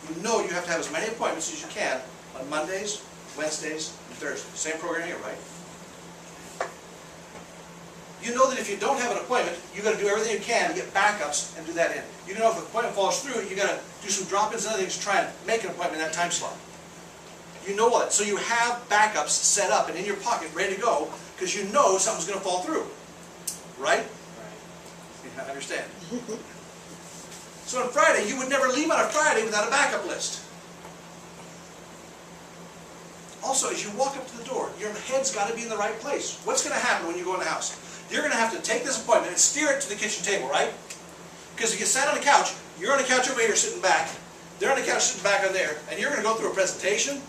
You know you have to have as many appointments as you can on Mondays, Wednesdays, and Thursdays. Same program here, right? You know that if you don't have an appointment, you've got to do everything you can to get backups and do that in. You know if an appointment falls through, you've got to do some drop-ins and other things to try and make an appointment in that time slot. You know what? So you have backups set up and in your pocket, ready to go, because you know something's going to fall through. Right? Right. I understand. So on Friday, you would never leave on a Friday without a backup list. Also, as you walk up to the door, your head's got to be in the right place. What's going to happen when you go in the house? You're going to have to take this appointment and steer it to the kitchen table, right? Because if you sat on the couch, you're on the couch over here sitting back, they're on the couch sitting back on there, and you're going to go through a presentation,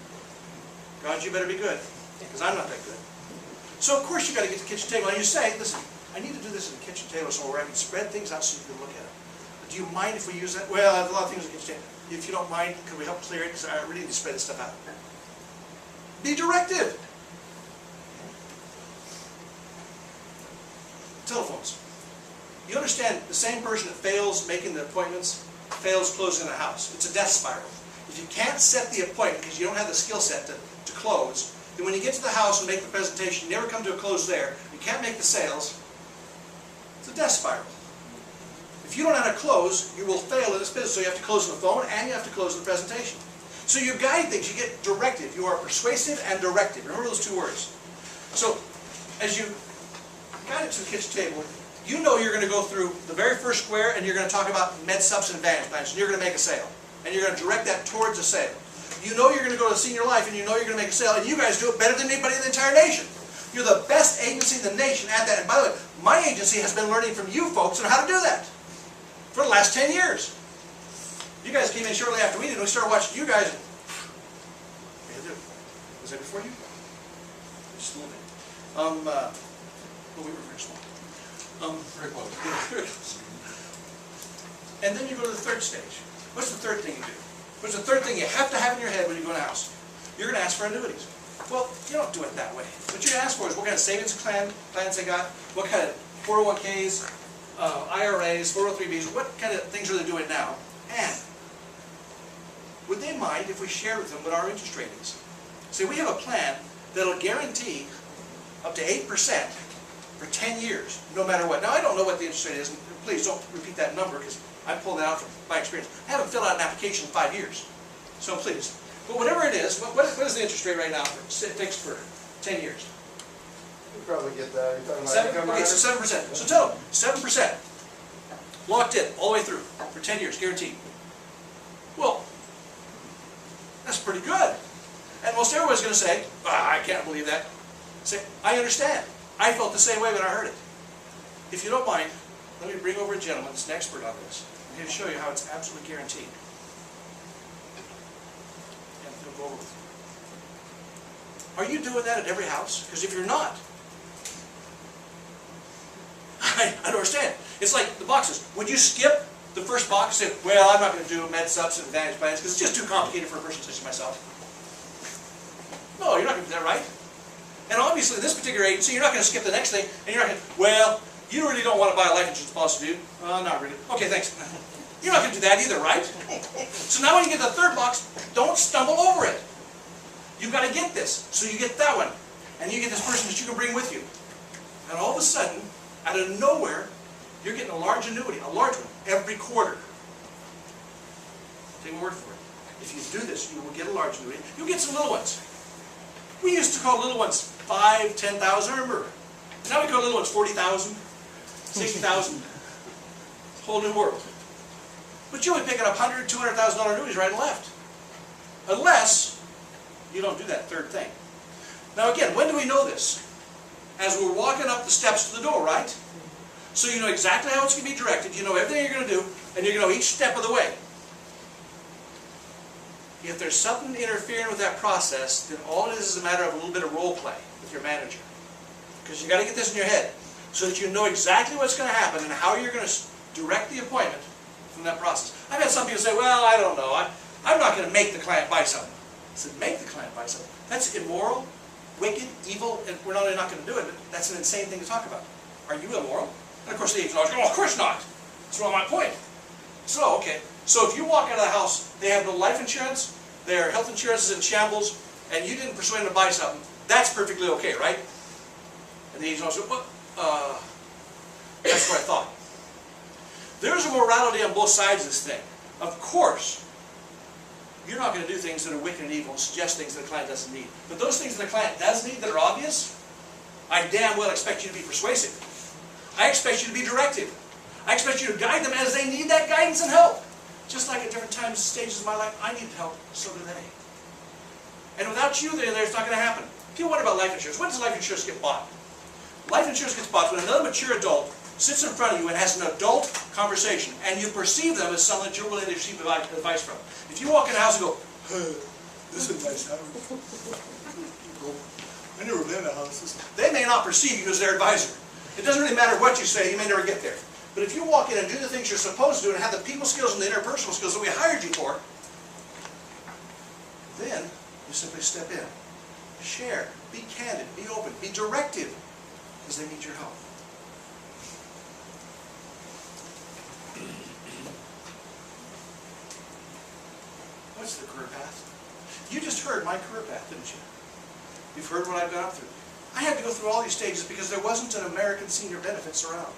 God, you better be good, because I'm not that good. So of course you've got to get to the kitchen table, and you say, listen, I need to do this at the kitchen table so where I can spread things out so you can look at it. But do you mind if we use that? Well, I have a lot of things at the kitchen table. If you don't mind, could we help clear it? Because I really need to spread this stuff out. Be directive. Telephones. You understand the same person that fails making the appointments fails closing the house. It's a death spiral. If you can't set the appointment because you don't have the skill set to close, then when you get to the house and make the presentation, you never come to a close there, you can't make the sales, it's a death spiral. If you don't know how to close, you will fail in this business. So you have to close the phone and you have to close the presentation. So you guide things, you get directive. You are persuasive and directive. Remember those 2 words. So as you guide it to the kitchen table, you know you're going to go through the very first square and you're going to talk about med subs and advantage plans, and you're going to make a sale. And you're going to direct that towards a sale. You know you're going to go to Senior Life and you know you're going to make a sale, and you guys do it better than anybody in the entire nation. You're the best agency in the nation at that. And by the way, my agency has been learning from you folks on how to do that for the last 10 years. You guys came in shortly after we did, and we started watching you guys. Was that before you? Just a little bit. Well, we were very small. Very close. Yeah, very close. And then you go to the third stage. What's the third thing you do? What's the third thing you have to have in your head when you go in a house? You're going to ask for annuities. Well, you don't do it that way. What you're going to ask for is what kind of savings plans they got, what kind of 401ks, IRAs, 403bs, what kind of things are they doing now? And would they mind if we shared with them what our interest rate is? See, we have a plan that'll guarantee up to 8% for 10 years, no matter what. Now, I don't know what the interest rate is, and please don't repeat that number, because I pulled that out from my experience. I haven't filled out an application in 5 years, so please. But whatever it is, what is the interest rate right now fixed for 10 years? You probably get that. You're talking about 7? income Okay, so 7%. So tell them, 7%. Locked in, all the way through, for 10 years, guaranteed. Well, that's pretty good. And most everyone's going to say, I can't believe that. Say, I understand. I felt the same way when I heard it. If you don't mind, let me bring over a gentleman that's an expert on this. I'm here to show you how it's absolutely guaranteed. And he'll go over with you. Are you doing that at every house? Because if you're not, I don't understand. It's like the boxes. Would you skip the first box and say, well, I'm not going to do med subs and advantage plans because it's just too complicated for a person such as myself? No, you're not going to do that, right? And obviously, in this particular agency, you're not going to skip the next thing, and you're not going to, well, you really don't want to buy a life insurance policy, do you? Not really. Okay, thanks. You're not going to do that either, right? So now when you get to the third box, don't stumble over it. You've got to get this. So you get that one, and you get this person that you can bring with you. And all of a sudden, out of nowhere, you're getting a large annuity, a large one, every quarter. Take my word for it. If you do this, you will get a large annuity. You'll get some little ones. We used to call little ones 5, 10,000, remember? Now we call little ones 40,000, 60,000. Whole new world. But you'll be picking up $100,000, $200,000 annuities right and left. Unless you don't do that third thing. Now again, when do we know this? As we're walking up the steps to the door, right? So you know exactly how it's going to be directed, you know everything you're going to do, and you're going to know each step of the way. If there's something interfering with that process, then all it is a matter of a little bit of role play with your manager. Because you've got to get this in your head, so that you know exactly what's going to happen and how you're going to direct the appointment from that process. I've had some people say, well, I don't know, I'm not going to make the client buy something. I said, make the client buy something. That's immoral, wicked, evil, and we're not only not going to do it, but that's an insane thing to talk about. Are you immoral? And of course the agent always goes, oh, of course not. That's not my point. So, okay. So if you walk out of the house, they have no life insurance, their health insurance is in shambles, and you didn't persuade them to buy something, that's perfectly okay, right? And the agent always goes, well, that's what I thought. There's a morality on both sides of this thing. Of course, you're not going to do things that are wicked and evil and suggest things that the client doesn't need. But those things that the client does need that are obvious, I damn well expect you to be persuasive. I expect you to be directive. I expect you to guide them as they need that guidance and help. Just like at different times and stages of my life, I need help, so do they. And without you there, it's not going to happen. People wonder about life insurance. When does life insurance get bought? Life insurance gets bought when another mature adult sits in front of you and has an adult conversation, and you perceive them as someone that you're willing to receive advice from. If you walk in the house and go, this is a nice house. I never been in a house. They may not perceive you as their advisor. It doesn't really matter what you say, you may never get there. But if you walk in and do the things you're supposed to do and have the people skills and the interpersonal skills that we hired you for, then you simply step in. Share. Be candid. Be open. Be directive. Because they need your help. What's the career path? You just heard my career path, didn't you? You've heard what I've gone through. I had to go through all these stages because there wasn't an American Senior Benefits around.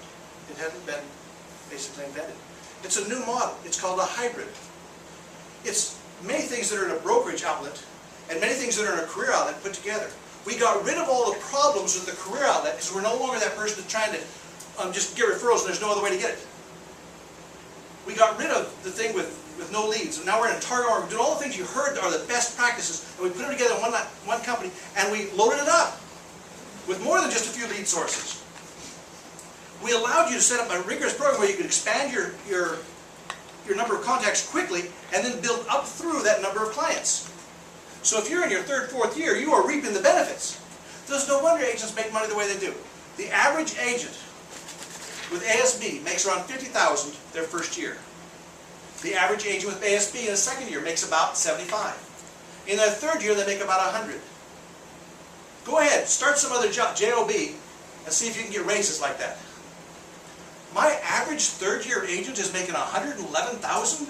It hadn't been basically invented. It's a new model. It's called a hybrid. It's many things that are in a brokerage outlet and many things that are in a career outlet put together. We got rid of all the problems with the career outlet because we're no longer that person that's trying to just get referrals and there's no other way to get it. We got rid of the thing with no leads, and now we're in a target market. We're doing all the things you heard are the best practices, and we put them together in one company, and we loaded it up with more than just a few lead sources. We allowed you to set up a rigorous program where you could expand your number of contacts quickly and then build up through that number of clients. So if you're in your third, fourth year, you are reaping the benefits. There's no wonder agents make money the way they do. The average agent with ASB makes around $50,000 their first year. The average agent with ASB in the second year makes about $75,000. In their third year, they make about $100,000. Go ahead, start some other job, JOB, and see if you can get raises like that. My average third-year agent is making $111,000?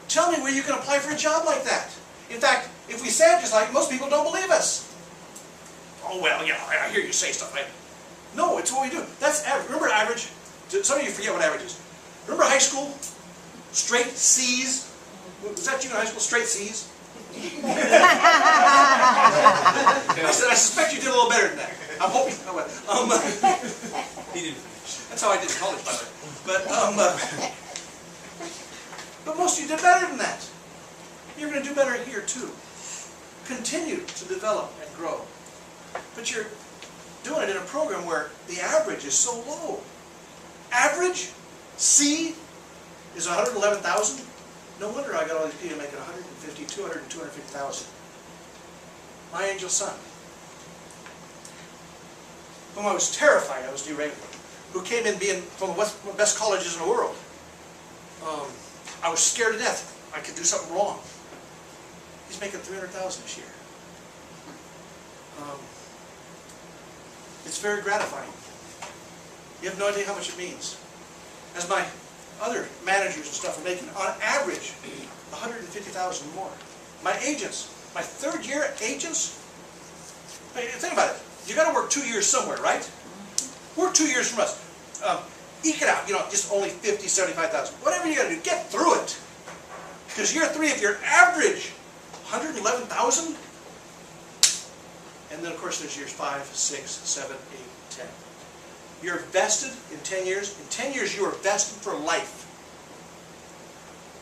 Tell me where you can apply for a job like that. In fact, if we say it just like most people don't believe us. Oh, well, yeah, I hear you say stuff. No, it's what we do. That's average. Remember average? Some of you forget what average is. Remember high school? Straight C's? Was that you in high school? Straight C's? I suspect you did a little better than that. I'm hoping. He didn't. That's how I did in college, by the way. But most of you did better than that. You're going to do better here too. Continue to develop and grow. But you're doing it in a program where the average is so low. Average C is 111,000. No wonder I got all these people making 150, 200, and 250,000. My angel son, whom I was terrified I was deranged, who came in being from one of the best colleges in the world. I was scared to death I could do something wrong. He's making 300,000 this year. It's very gratifying. You have no idea how much it means. As my other managers and stuff are making, on average, 150,000 more. My agents, my third-year agents, think about it. You got to work 2 years somewhere, right? Work 2 years from us. Eke it out, just only 50, 75,000. Whatever you got to do, get through it. Because year 3, if you're average, 111,000. And then, of course, there's years 5, 6, 7, 8, 10. You're vested in 10 years. In 10 years, you are vested for life.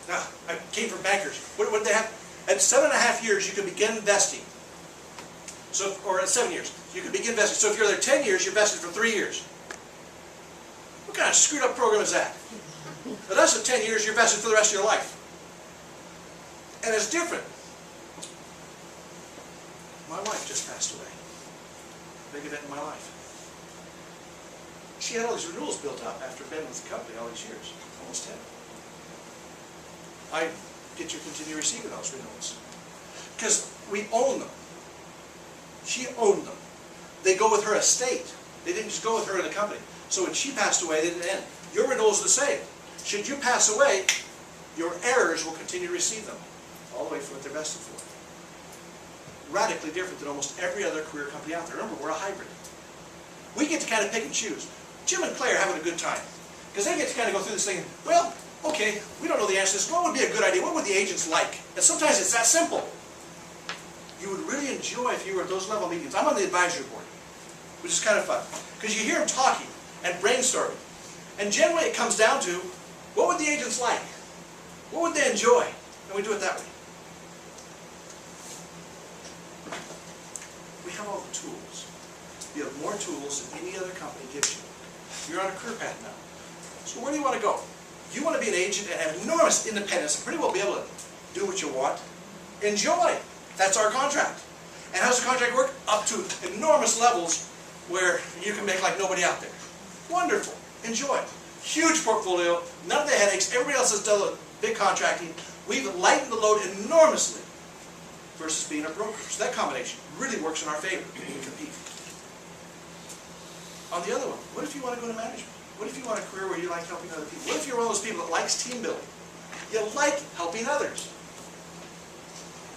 Now, I came from bankers. What did they have? At 7.5 years, you can begin vesting. So, or at 7 years, you can begin vesting. So if you're there 10 years, you're vested for 3 years. What kind of screwed up program is that? But that's at 10 years, you're vested for the rest of your life. And it's different. My wife just passed away. Big event in my life. She had all these renewals built up after being with the company all these years. Almost 10. I get you to continue receiving those renewals. Because we own them. She owned them. They go with her estate. They didn't just go with her in the company. So when she passed away, they didn't end. Your renewals are the same. Should you pass away, your heirs will continue to receive them. All the way for what they're vested for. Radically different than almost every other career company out there. Remember, we're a hybrid. We get to kind of pick and choose. Jim and Clay are having a good time. Because they get to kind of go through this thing, well, okay, we don't know the answer to this. What would be a good idea? What would the agents like? And sometimes it's that simple. You would really enjoy if you were at those level meetings. I'm on the advisory board, which is kind of fun. Because you hear them talking and brainstorming. And generally it comes down to, what would the agents like? What would they enjoy? And we do it that way. We have all the tools. You have more tools than any other company gives you. You're on a career path now. So where do you want to go? You want to be an agent and have enormous independence and pretty well be able to do what you want. Enjoy. That's our contract. And how does the contract work? Up to enormous levels where you can make like nobody out there. Wonderful. Enjoy. Huge portfolio. None of the headaches. Everybody else has done the big contracting. We've lightened the load enormously versus being a broker. So that combination really works in our favor when we compete. On the other one, what if you want to go into management? What if you want a career where you like helping other people? What if you're one of those people that likes team building? You like helping others.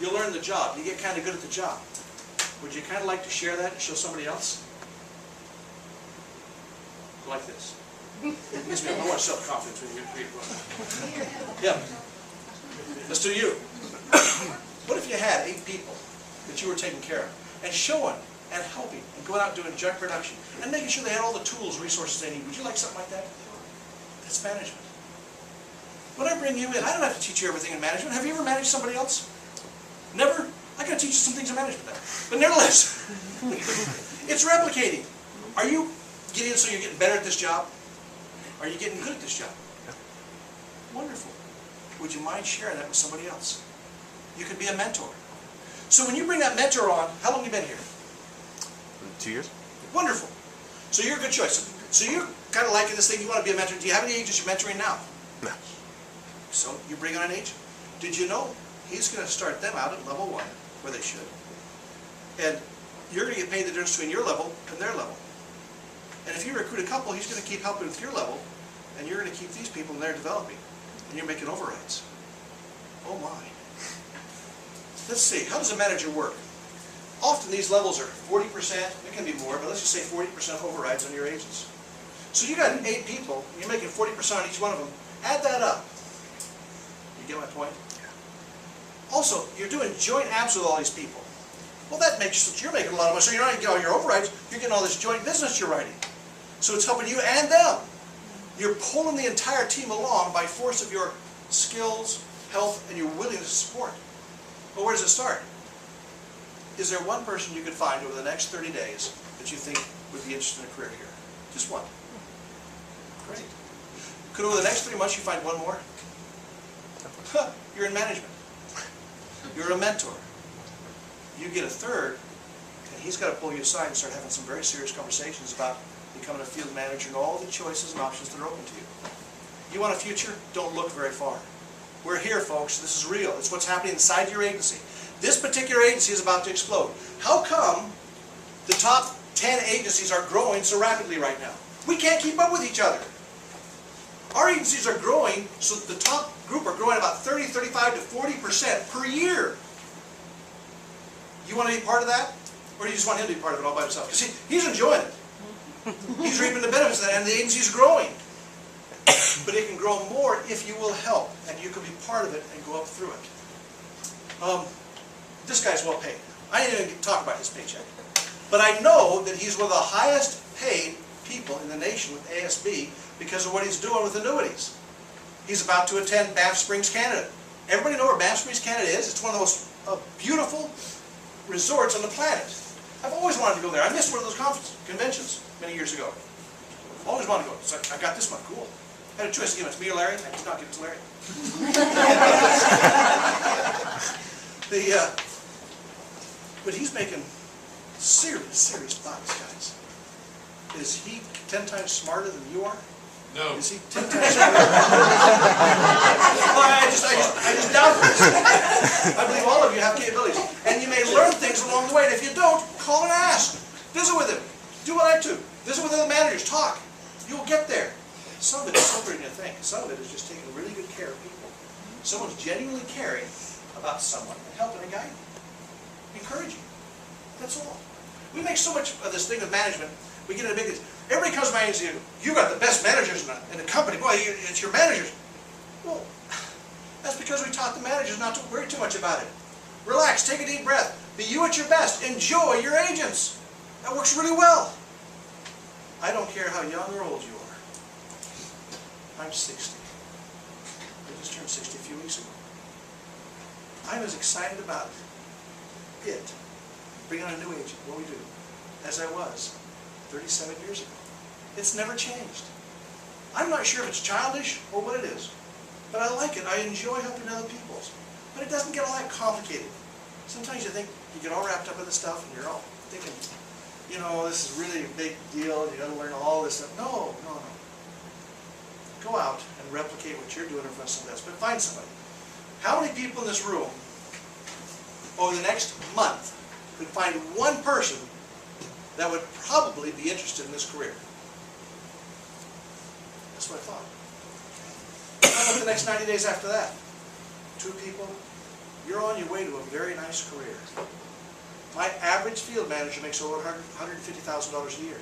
You learn the job. You get kind of good at the job. Would you kind of like to share that and show somebody else? Like this. It gives me a lot of self-confidence when you get great one. Yeah. Let's do you. What if you had 8 people that you were taking care of and showing and helping and going out and doing joint production and making sure they had all the tools and resources they need? Would you like something like that? That's management. When I bring you in, I don't have to teach you everything in management. Have you ever managed somebody else? Never? I got to teach you some things in management then. But nevertheless, it's replicating. Are you getting so you're getting better at this job? Are you getting good at this job? Wonderful. Would you mind sharing that with somebody else? You could be a mentor. So when you bring that mentor on, how long have you been here? 2 years. Wonderful. So you're a good choice. So you're kind of liking this thing, you want to be a mentor. Do you have any agents you're mentoring now? No. So you bring on an agent. Did you know he's going to start them out at level 1, where they should. And you're going to get paid the difference between your level and their level. And if you recruit a couple, he's going to keep helping with your level, and you're going to keep these people and they're developing, and you're making overrides. Oh my. Let's see, how does a manager work? Often these levels are 40%, it can be more, but let's just say 40% overrides on your agents. So you got 8 people, and you're making 40% on each one of them. Add that up. You get my point? Also, you're doing joint apps with all these people. Well, that makes sense. You're making a lot of money, so you're not getting all your overrides, you're getting all this joint business you're writing. So it's helping you and them. You're pulling the entire team along by force of your skills, health, and your willingness to support. Well, where does it start? Is there one person you could find over the next 30 days that you think would be interested in a career here? Just one. Great. Could over the next 3 months you find one more? You're in management. You're a mentor. You get a third, and he's got to pull you aside and start having some very serious conversations about becoming a field manager and all the choices and options that are open to you. You want a future? Don't look very far. We're here, folks. This is real. It's what's happening inside your agency. This particular agency is about to explode. How come the top 10 agencies are growing so rapidly right now? We can't keep up with each other. Our agencies are growing, so the top group are growing about 30, 35 to 40% per year. You want to be part of that? Or do you just want him to be part of it all by himself? Because he's enjoying it. He's reaping the benefits of that, and the agency's growing. But it can grow more if you will help, and you can be part of it and go up through it. This guy's well paid. I didn't even talk about his paycheck. But I know that he's one of the highest paid people in the nation with ASB because of what he's doing with annuities. He's about to attend Banff Springs, Canada. Everybody know where Banff Springs, Canada is? It's one of the most beautiful resorts on the planet. I've always wanted to go there. I missed one of those conventions many years ago. Always wanted to go. So I got this one. Cool. I had a choice to give it to me or Larry. I did not give it to Larry. But he's making serious bucks, guys. Is he 10 times smarter than you are? No. Is he 10 times smarter? Well, I just doubt this. I believe all of you have capabilities. And you may learn things along the way. And if you don't, call and ask. Visit with him. Do what I do. Visit with other managers. Talk. You'll get there. Some of it is simpler than you think. Some of it is just taking really good care of people. Someone's genuinely caring about someone and helping and guiding. Encouraging. That's all. We make so much of this thing of management. We get in a big... Everybody comes to my agency and you got the best managers in the company. Boy, it's your managers. Well, that's because we taught the managers not to worry too much about it. Relax, take a deep breath. Be you at your best. Enjoy your agents. That works really well. I don't care how young or old you are. I'm 60. I just turned 60 a few weeks ago. I'm as excited about it, bringing on a new agent, what we do, as I was 37 years ago. It's never changed. I'm not sure if it's childish or what it is, but I like it. I enjoy helping other people. But it doesn't get all that complicated. Sometimes you think you get all wrapped up in the stuff and you're all thinking, you know, this is really a big deal, you got to learn all this stuff. No. Go out and replicate what you're doing in front of somebody else, but find somebody. How many people in this room over the next month could find one person that would probably be interested in this career? That's what I thought. How about the next 90 days after that? 2 people? You're on your way to a very nice career. My average field manager makes over $150,000 a year.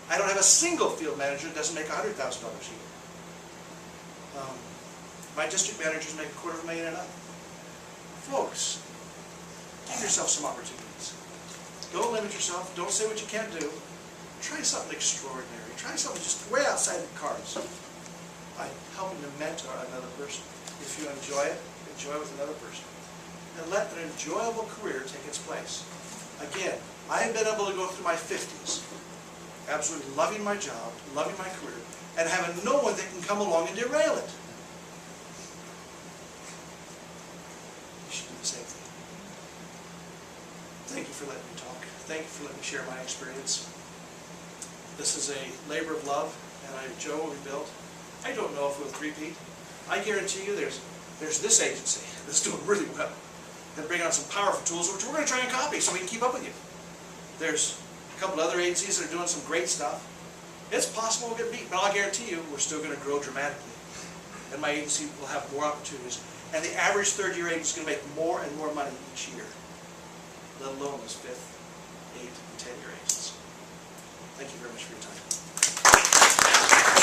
I don't have a single field manager that doesn't make $100,000 a year. My district managers make $250,000 and up. Folks, give yourself some opportunities. Don't limit yourself. Don't say what you can't do. Try something extraordinary. Try something just way outside the cards by helping to mentor another person. If you enjoy it, enjoy it with another person. And let an enjoyable career take its place. Again, I have been able to go through my 50s, absolutely loving my job, loving my career, and having no one that can come along and derail it. You should do the same thing. Thank you for letting me talk. Thank you for letting me share my experience. This is a labor of love, and I enjoy what we built. I don't know if we'll repeat. I guarantee you there's this agency that's doing really well. They're bringing on some powerful tools, which we're going to try and copy so we can keep up with you. There's a couple other agencies that are doing some great stuff. It's possible we'll get beat, but I'll guarantee you, we're still gonna grow dramatically. And my agency will have more opportunities. And the average third-year agent is gonna make more and more money each year, let alone those 5th, 8th, and 10-year agents. Thank you very much for your time.